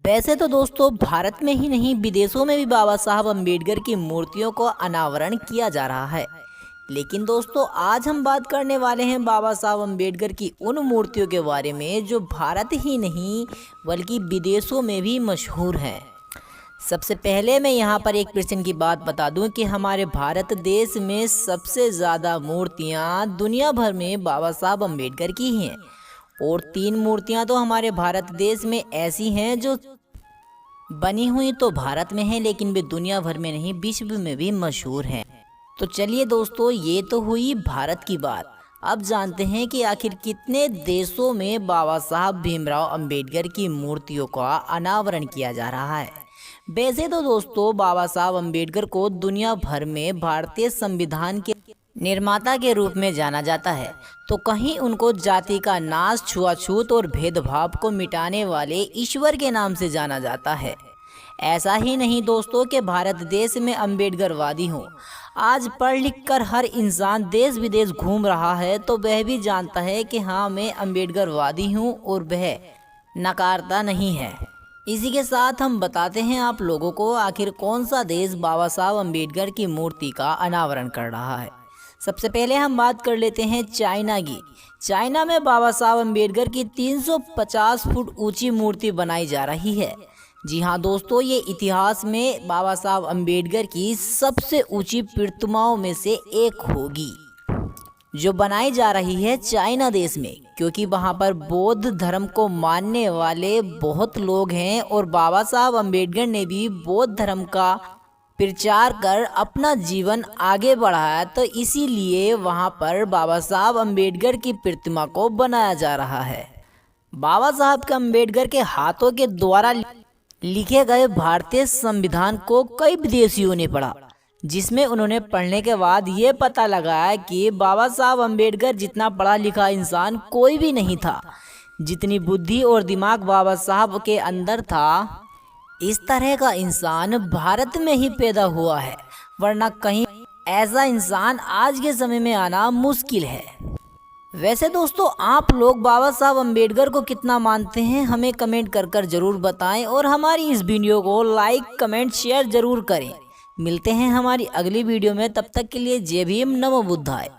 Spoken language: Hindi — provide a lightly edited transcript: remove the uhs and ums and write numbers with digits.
वैसे तो दोस्तों भारत में ही नहीं विदेशों में भी बाबा साहब अम्बेडकर की मूर्तियों को अनावरण किया जा रहा है। लेकिन दोस्तों आज हम बात करने वाले हैं बाबा साहब अम्बेडकर की उन मूर्तियों के बारे में जो भारत ही नहीं बल्कि विदेशों में भी मशहूर हैं। सबसे पहले मैं यहाँ पर एक प्रश्न की बात बता दूं कि हमारे भारत देश में सबसे ज़्यादा मूर्तियाँ दुनिया भर में बाबा साहब अम्बेडकर की ही हैं और 3 मूर्तियाँ तो हमारे भारत देश में ऐसी हैं जो बनी हुई तो भारत में है लेकिन वे दुनिया भर में नहीं विश्व में भी मशहूर हैं। तो चलिए दोस्तों ये तो हुई भारत की बात। अब जानते हैं कि आखिर कितने देशों में बाबा साहब भीमराव अंबेडकर की मूर्तियों का अनावरण किया जा रहा है। वैसे तो दोस्तों बाबा साहब अम्बेडकर को दुनिया भर में भारतीय संविधान के निर्माता के रूप में जाना जाता है, तो कहीं उनको जाति का नाश, छुआछूत और भेदभाव को मिटाने वाले ईश्वर के नाम से जाना जाता है। ऐसा ही नहीं दोस्तों कि भारत देश में अम्बेडकरवादी हो। आज पढ़ लिख कर हर इंसान देश विदेश घूम रहा है तो वह भी जानता है कि हाँ मैं अम्बेडकरवादी हूँ और वह नकारता नहीं है। इसी के साथ हम बताते हैं आप लोगों को आखिर कौन सा देश बाबा साहब अम्बेडकर की मूर्ति का अनावरण कर रहा है। सबसे पहले हम बात कर लेते हैं चाइना की। चाइना में बाबा साहब अम्बेडकर की 350 फुट ऊंची मूर्ति बनाई जा रही है। जी हाँ दोस्तों, ये इतिहास में बाबा साहब अम्बेडकर की सबसे ऊंची प्रतिमाओं में से एक होगी जो बनाई जा रही है चाइना देश में, क्योंकि वहाँ पर बौद्ध धर्म को मानने वाले बहुत लोग हैं और बाबा साहब अम्बेडकर ने भी बौद्ध धर्म का प्रचार कर अपना जीवन आगे बढ़ाया, तो इसीलिए वहाँ पर बाबा साहब अम्बेडकर की प्रतिमा को बनाया जा रहा है। बाबा साहब के अम्बेडकर के हाथों के द्वारा लिखे गए भारतीय संविधान को कई विदेशियों ने पढ़ा, जिसमें उन्होंने पढ़ने के बाद ये पता लगाया कि बाबा साहब अम्बेडकर जितना पढ़ा लिखा इंसान कोई भी नहीं था। जितनी बुद्धि और दिमाग बाबा साहब के अंदर था, इस तरह का इंसान भारत में ही पैदा हुआ है, वरना कहीं ऐसा इंसान आज के समय में आना मुश्किल है। वैसे दोस्तों आप लोग बाबा साहब अम्बेडकर को कितना मानते हैं हमें कमेंट कर कर जरूर बताएं और हमारी इस वीडियो को लाइक कमेंट शेयर जरूर करें। मिलते हैं हमारी अगली वीडियो में, तब तक के लिए जय भीम, नमो बुद्धाय।